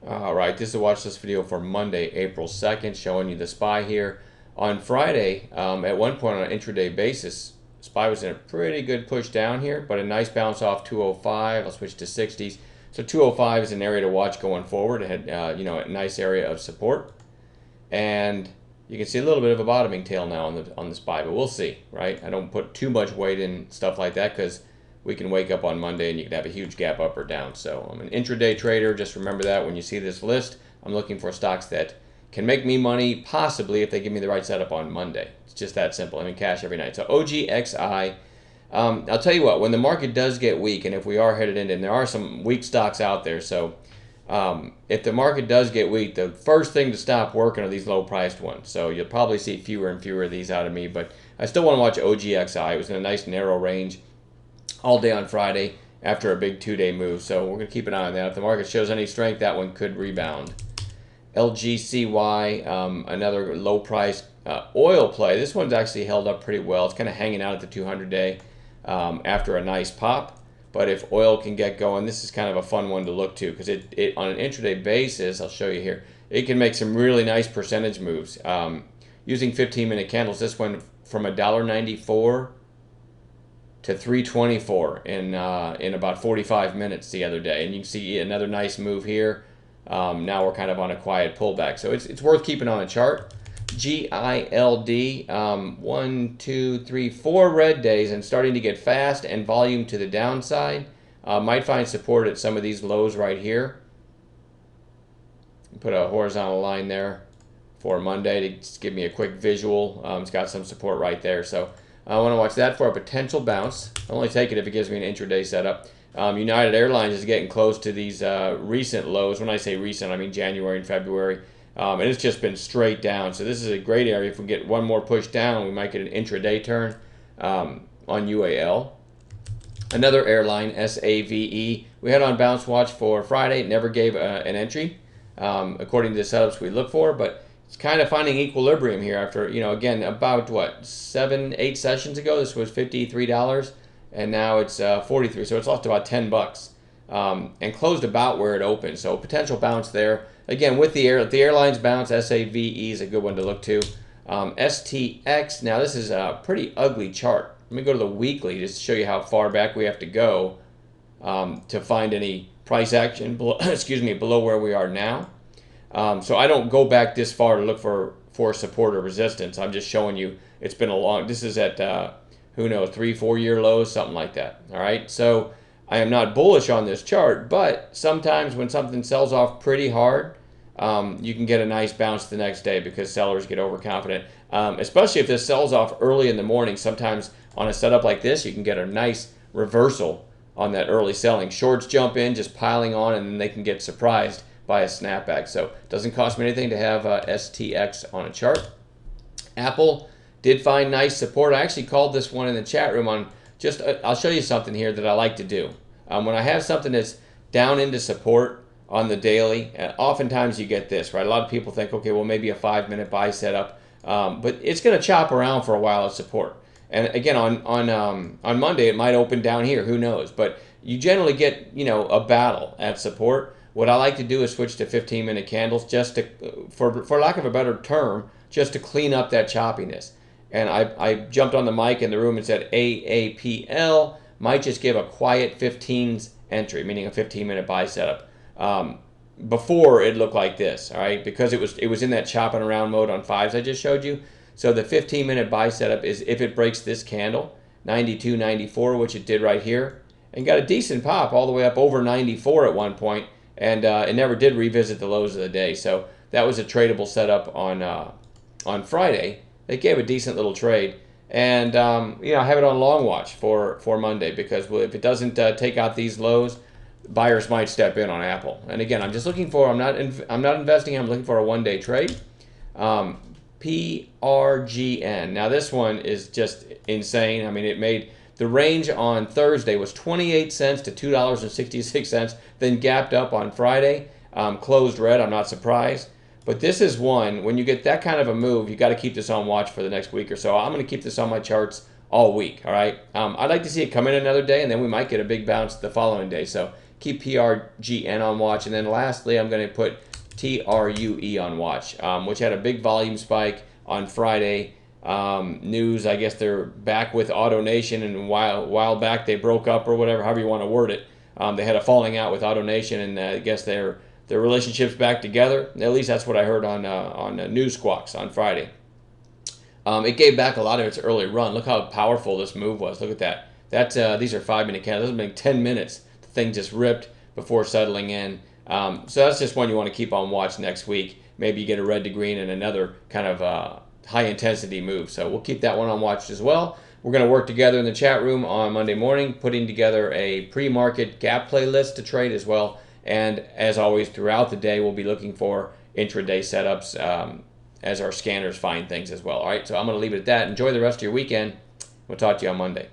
All right, this is a watch list video for Monday, April 2nd, showing you the SPY here. On Friday, at one point on an intraday basis, SPY was in a pretty good push down here, but a nice bounce off 205. I'll switch to 60s. So 205 is an area to watch going forward. It had, a nice area of support, and you can see a little bit of a bottoming tail now on the SPY, but we'll see, right? I don't put too much weight in stuff like that because we can wake up on Monday and you can have a huge gap up or down. So I'm an intraday trader. Just remember that when you see this list, I'm looking for stocks that can make me money, possibly if they give me the right setup on Monday. It's just that simple. I'm in cash every night. So OGXI, I'll tell you what, when the market does get weak, and if we are headed into, and there are some weak stocks out there, so if the market does get weak, the first thing to stop working are these low-priced ones. So you'll probably see fewer and fewer of these out of me, but I still want to watch OGXI. It was in a nice narrow range all day on Friday after a big two-day move. So we're going to keep an eye on that. If the market shows any strength, that one could rebound. LGCY, another low-priced oil play. This one's actually held up pretty well. It's kind of hanging out at the 200-day after a nice pop. But if oil can get going, this is kind of a fun one to look to because it on an intraday basis, I'll show you here, it can make some really nice percentage moves. Using 15-minute candles, this one from $1.94 to 324 in about 45 minutes the other day, and you can see another nice move here. Now we're kind of on a quiet pullback, so it's worth keeping on a chart. GILD, 1, 2, 3, 4 red days and starting to get fast and volume to the downside. Might find support at some of these lows right here. Put a horizontal line there for Monday to just give me a quick visual. It's got some support right there, so I want to watch that for a potential bounce. I'll only take it if it gives me an intraday setup. United Airlines is getting close to these recent lows. When I say recent, I mean January and February. And it's just been straight down. So this is a great area. If we get one more push down, we might get an intraday turn on UAL. Another airline, SAVE. We had on bounce watch for Friday. It never gave an entry according to the setups we look for, but it's kind of finding equilibrium here after, again, about what, 7-8 sessions ago, this was $53, and now it's 43, so it's lost about 10 bucks, and closed about where it opened. So potential bounce there. Again, with the airlines bounce, SAVE is a good one to look to. STX, now this is a pretty ugly chart. Let me go to the weekly just to show you how far back we have to go to find any price action below, below where we are now. So I don't go back this far to look for support or resistance. I'm just showing you it's been a long, this is at, who knows, 3-4 year lows, something like that. All right, so I am not bullish on this chart, but sometimes when something sells off pretty hard, you can get a nice bounce the next day because sellers get overconfident. Especially if this sells off early in the morning. Sometimes on a setup like this, you can get a nice reversal on that early selling. Shorts jump in, just piling on, and then they can get surprised by a snapback. So it doesn't cost me anything to have STX on a chart. Apple did find nice support. I actually called this one in the chat room on just, I'll show you something here that I like to do. When I have something that's down into support on the daily, oftentimes you get this, right? A lot of people think, okay, well, maybe a 5-minute buy setup, but it's going to chop around for a while at support. And again, on Monday, it might open down here, who knows? But you generally get, a battle at support. What I like to do is switch to 15-minute candles just to, for lack of a better term, just to clean up that choppiness. And I jumped on the mic in the room and said AAPL might just give a quiet 15s entry, meaning a 15-minute buy setup. Before it looked like this, all right, because it was in that chopping around mode on 5s I just showed you. So the 15-minute buy setup is if it breaks this candle, 92, 94, which it did right here, and got a decent pop all the way up over 94 at one point, and it never did revisit the lows of the day. So that was a tradable setup on Friday. They gave a decent little trade, and I have it on long watch for Monday because if it doesn't take out these lows, buyers might step in on Apple. And again, I'm just looking for, I'm not investing, I'm looking for a one-day trade. PRGN. Now this one is just insane. I mean, it made the range on Thursday was 28 cents to $2.66, then gapped up on Friday, closed red. I'm not surprised. But this is one, when you get that kind of a move, you got to keep this on watch for the next week or so. I'm going to keep this on my charts all week, all right? I'd like to see it come in another day, and then we might get a big bounce the following day. So keep PRGN on watch. And then lastly, I'm going to put TRUE on watch, which had a big volume spike on Friday. News, I guess they're back with AutoNation, and a while back they broke up or whatever, however you want to word it. They had a falling out with AutoNation, and I guess their relationship's back together. At least that's what I heard on News Squawks on Friday. It gave back a lot of its early run. Look how powerful this move was. Look at that. These are 5-minute candles. This has been 10 minutes. The thing just ripped before settling in. So that's just one you want to keep on watch next week. Maybe you get a red to green and another kind of high intensity move. So we'll keep that one on watch as well. We're going to work together in the chat room on Monday morning, putting together a pre-market gap playlist to trade as well. And as always, throughout the day, we'll be looking for intraday setups as our scanners find things as well. All right, so I'm going to leave it at that. Enjoy the rest of your weekend. We'll talk to you on Monday.